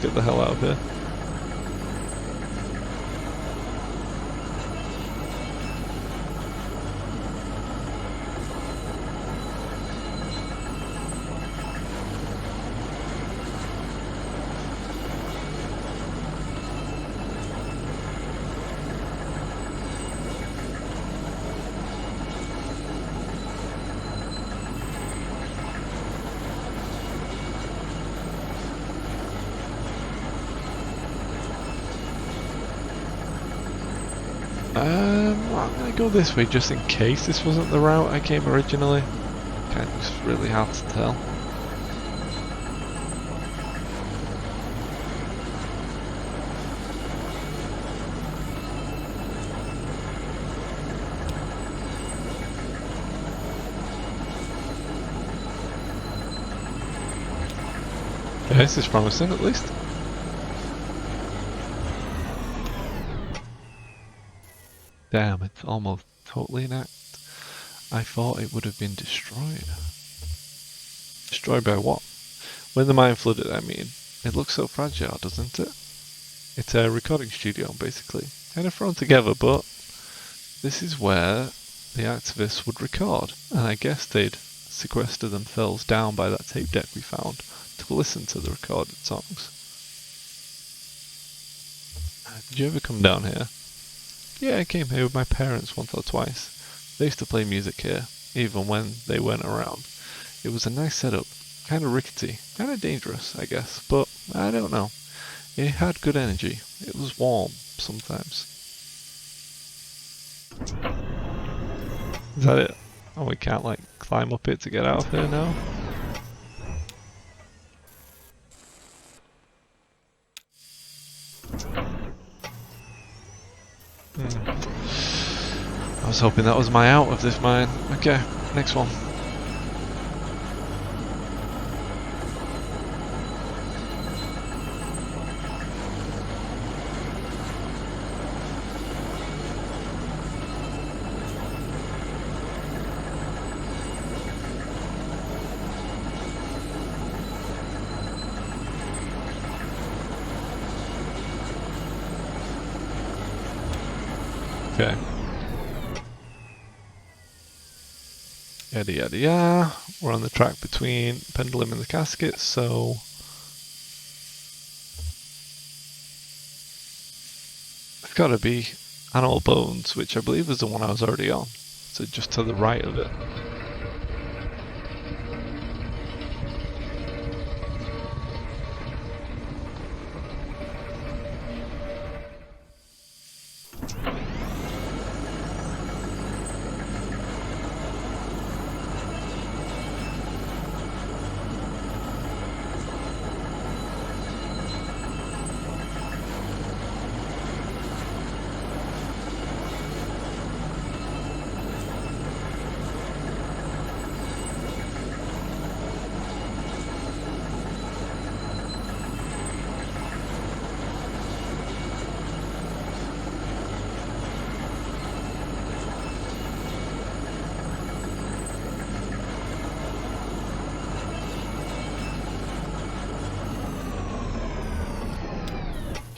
Let's get the hell out of here. I'm gonna go this way just in case this wasn't the route I came originally. Kind of just really hard to tell. Okay, this is promising at least. Damn, it's almost totally inact. I thought it would have been destroyed. Destroyed by what? When the mine flooded, I mean. It looks so fragile, doesn't it? It's a recording studio, basically. Kind of thrown together, but this is where the activists would record. And I guess they'd sequester themselves down by that tape deck we found to listen to the recorded songs. Did you ever come down here? Yeah, I came here with my parents once or twice. They used to play music here, even when they weren't around. It was a nice setup, kind of rickety, kind of dangerous, I guess, but I don't know. It had good energy. It was warm, sometimes. Is that it? Oh, we can't, like, climb up it to get out of here now? I was hoping that was my out of this mine. Okay, next one. Okay. Yada yada yada. We're on the track between Pendulum and the Casket, so it's gotta be Animal Bones, which I believe is the one I was already on. So just to the right of it.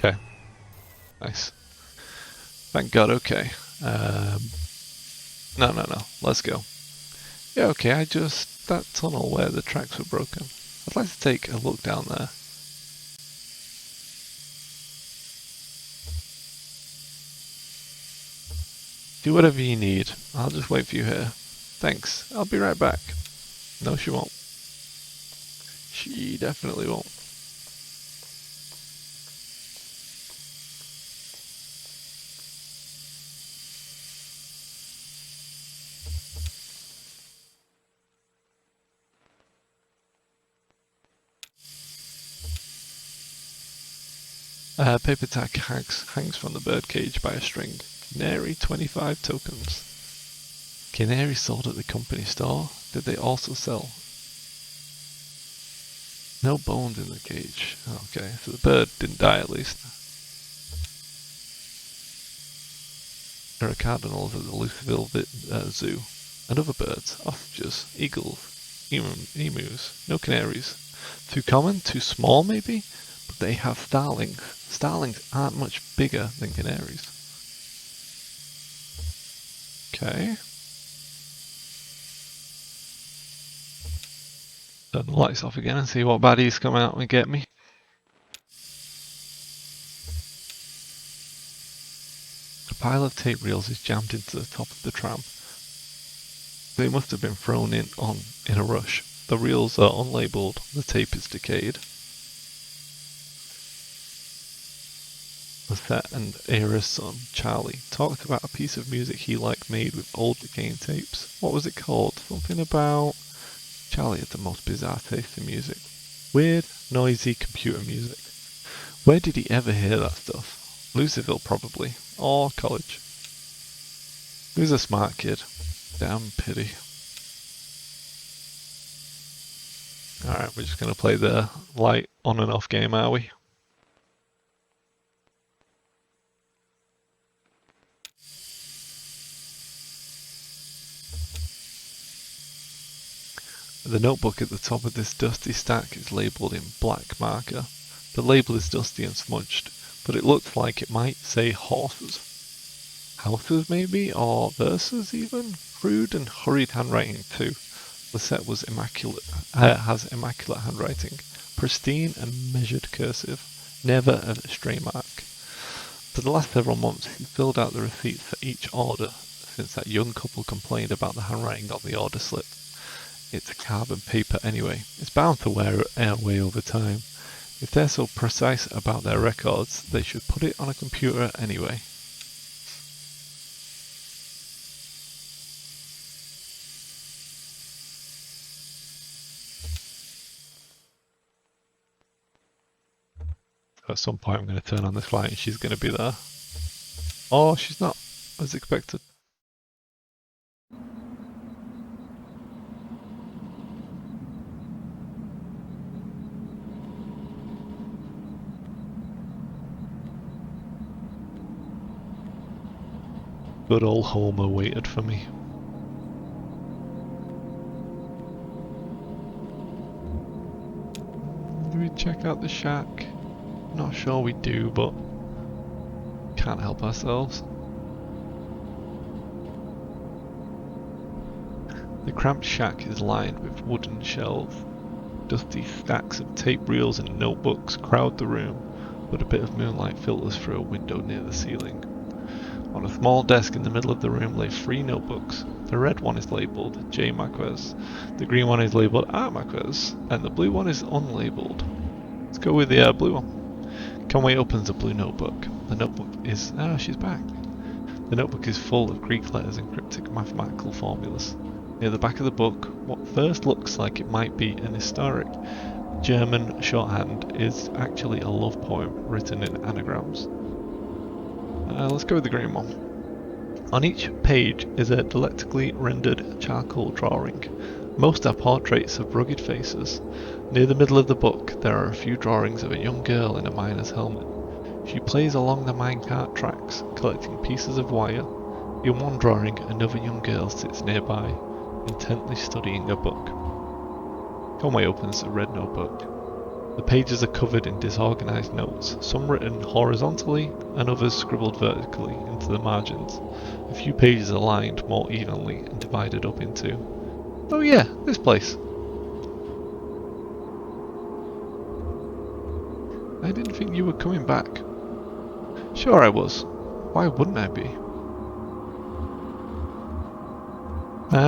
Okay. Nice. Thank God, okay. No. Let's go. Yeah, okay, that tunnel where the tracks were broken. I'd like to take a look down there. Do whatever you need. I'll just wait for you here. Thanks. I'll be right back. No, she won't. She definitely won't. Paper tag hangs from the birdcage by a string. Canary 25 tokens. Canary sold at the company store. Did they also sell? No bones in the cage. Okay, so the bird didn't die at least. There are cardinals at the Luceville Zoo. And other birds, ostriches, eagles, emus. No canaries. Too common? Too small maybe? but they have starlings. Starlings aren't much bigger than canaries. Okay. Turn the lights off again and see what baddies come out and get me. A pile of tape reels is jammed into the top of the tram. They must have been thrown in a rush. The reels are unlabelled, the tape is decayed. Lisette and Era's son, Charlie, talked about a piece of music he liked made with old decaying tapes. What was it called? Something about... Charlie had the most bizarre taste in music. Weird, noisy computer music. Where did he ever hear that stuff? Lucyville, probably. Or college. He was a smart kid. Damn pity. Alright, we're just going to play the light on and off game, are we? The notebook at the top of this dusty stack is labelled in black marker. The label is dusty and smudged, but it looks like it might say horses. Houses maybe, or verses even? Crude and hurried handwriting too. Lisette was immaculate, has immaculate handwriting. Pristine and measured cursive. Never a stray mark. For the last several months he filled out the receipts for each order since that young couple complained about the handwriting on the order slip. It's carbon paper anyway. It's bound to wear away over time. If they're so precise about their records, they should put it on a computer anyway. At some point I'm going to turn on this light and she's going to be there. Oh, she's not, as expected. Good old Homer waited for me. Do we check out the shack? Not sure we do, but can't help ourselves. The cramped shack is lined with wooden shelves. Dusty stacks of tape reels and notebooks crowd the room, but a bit of moonlight filters through a window near the ceiling. On a small desk in the middle of the room lay 3 notebooks. The red one is labelled J. Marquez, the green one is labelled R. Marquez, and the blue one is unlabelled. Let's go with the blue one. Conway opens the blue notebook. The notebook is... she's back. The notebook is full of Greek letters and cryptic mathematical formulas. Near the back of the book, what first looks like it might be an historic German shorthand is actually a love poem written in anagrams. Let's go with the green one. On each page is a delicately rendered charcoal drawing. Most are portraits of rugged faces. Near the middle of the book there are a few drawings of a young girl in a miner's helmet. She plays along the minecart tracks, collecting pieces of wire. In one drawing, another young girl sits nearby, intently studying a book. Conway opens the red notebook. The pages are covered in disorganized notes, some written horizontally and others scribbled vertically into the margins. A few pages are lined more evenly and divided up into... Oh yeah, this place! I didn't think you were coming back. Sure I was. Why wouldn't I be?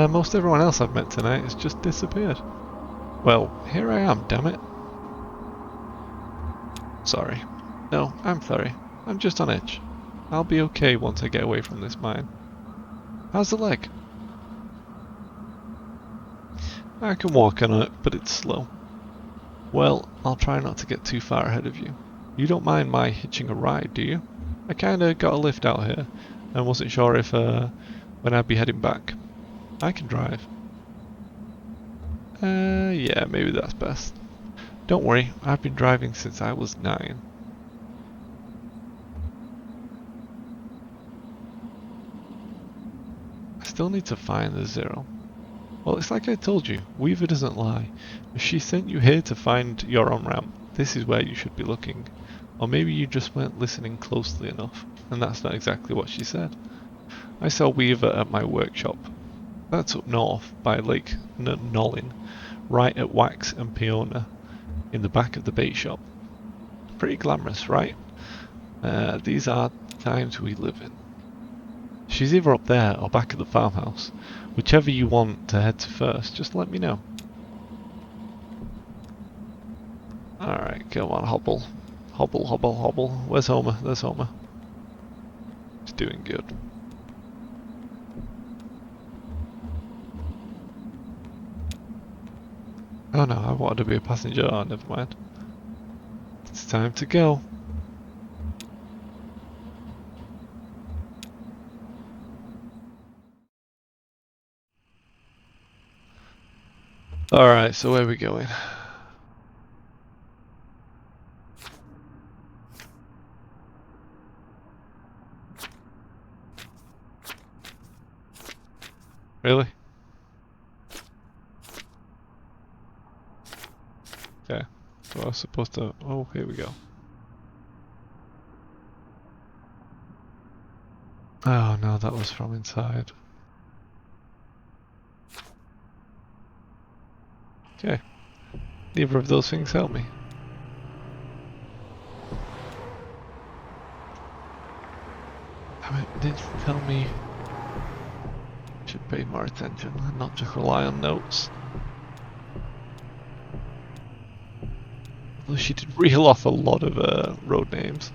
Most everyone else I've met tonight has just disappeared. Well, here I am, damn it. Sorry. No, I'm sorry. I'm just on edge. I'll be okay once I get away from this mine. How's the leg? I can walk on it, but it's slow. Well, I'll try not to get too far ahead of you. You don't mind my hitching a ride, do you? I kinda got a lift out here, and wasn't sure if, when I'd be heading back. I can drive. Yeah, maybe that's best. Don't worry, I've been driving since I was 9. I still need to find the 0. Well, it's like I told you, Weaver doesn't lie. She sent you here to find your on-ramp. This is where you should be looking. Or maybe you just weren't listening closely enough, and that's not exactly what she said. I saw Weaver at my workshop. That's up north by Lake Nolin, right at Wax and Peona, in the back of the bait shop. Pretty glamorous, right? These are times we live in. She's either up there or back at the farmhouse. Whichever you want to head to first, just let me know. Alright, come on, hobble. Hobble, hobble, hobble. Where's Homer? There's Homer. He's doing good. Oh no, I wanted to be a passenger. Oh, never mind. It's time to go. Alright, so where are we going? Really? Okay. So I was supposed to... Oh, here we go. Oh no, that was from inside. Okay. Neither of those things help me. Damn it, did tell me I should pay more attention and not just rely on notes. Although she did reel off a lot of road names.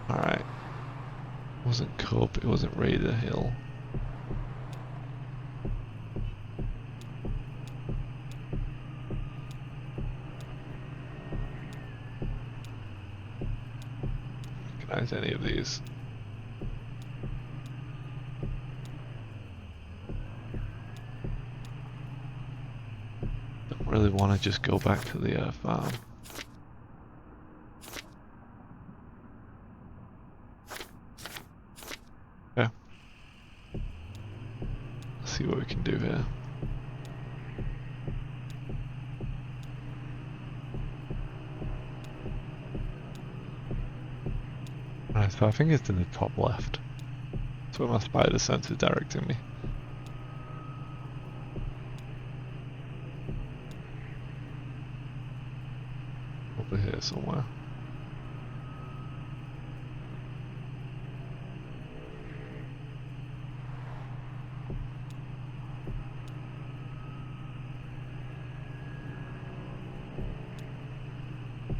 Alright. It wasn't Cope, it wasn't Raider Hill. Recognize any of these? Don't really want to just go back to the farm. Yeah. Let's see what we can do here. Right, so I think it's in the top left. That's where my spider sense is directing me. Over here somewhere.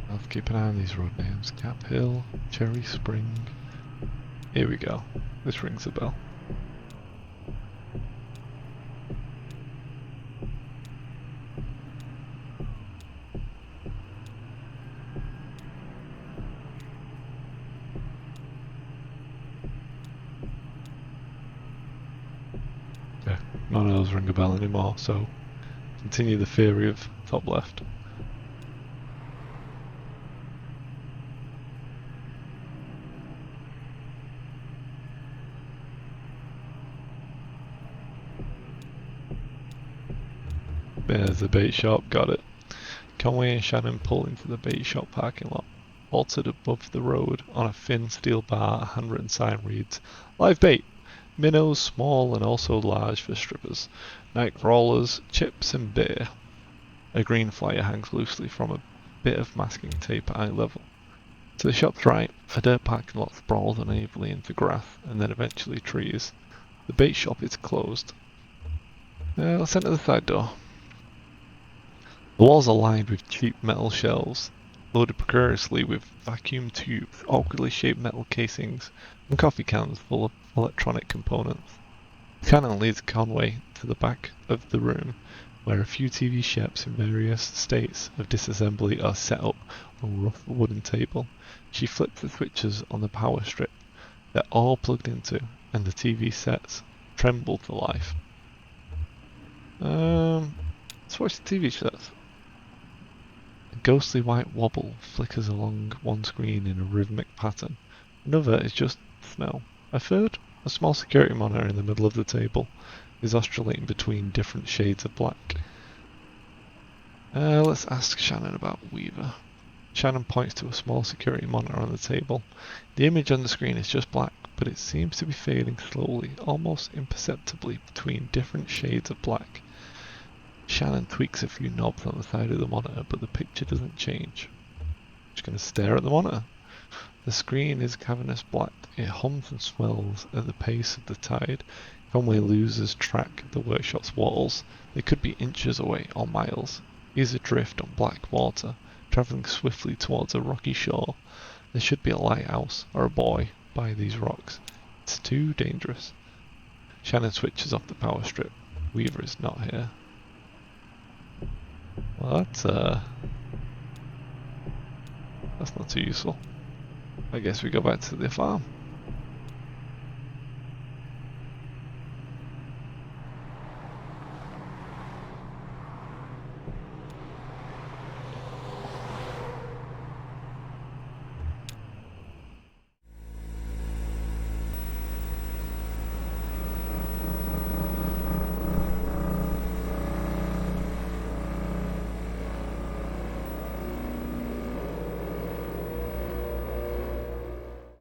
I'll have to keep an eye on these road names. Cap Hill, Cherry Spring. Here we go. This rings a bell. Yeah, none of those ring a bell anymore, so continue the theory of top left. There's the bait shop, got it. Conway and Shannon pull into the bait shop parking lot. Vaulted above the road on a thin steel bar, a handwritten sign reads, "Live bait! Minnows, small and also large for strippers. Night crawlers, chips and beer." A green flyer hangs loosely from a bit of masking tape at eye level. To the shop's right, a dirt parking lot sprawls unevenly into grass and then eventually trees. The bait shop is closed. Let's enter the side door. The walls are lined with cheap metal shelves, loaded precariously with vacuum tubes, awkwardly shaped metal casings, and coffee cans full of electronic components. Shannon leads Conway to the back of the room, where a few TV sets in various states of disassembly are set up on a rough wooden table. She flips the switches on the power strip. They're all plugged into, and the TV sets tremble to life. Let's watch the TV sets. A ghostly white wobble flickers along one screen in a rhythmic pattern. Another is just snow. A third, a small security monitor in the middle of the table, is oscillating between different shades of black. Let's ask Shannon about Weaver. Shannon points to a small security monitor on the table. The image on the screen is just black, but it seems to be fading slowly, almost imperceptibly between different shades of black. Shannon tweaks a few knobs on the side of the monitor, but the picture doesn't change. Just gonna stare at the monitor. The screen is cavernous black. It hums and swells at the pace of the tide. If only losers track the workshop's walls, they could be inches away or miles. He is adrift on black water, travelling swiftly towards a rocky shore. There should be a lighthouse or a buoy by these rocks. It's too dangerous. Shannon switches off the power strip. Weaver is not here. Well, that's not too useful. I guess we go back to the farm.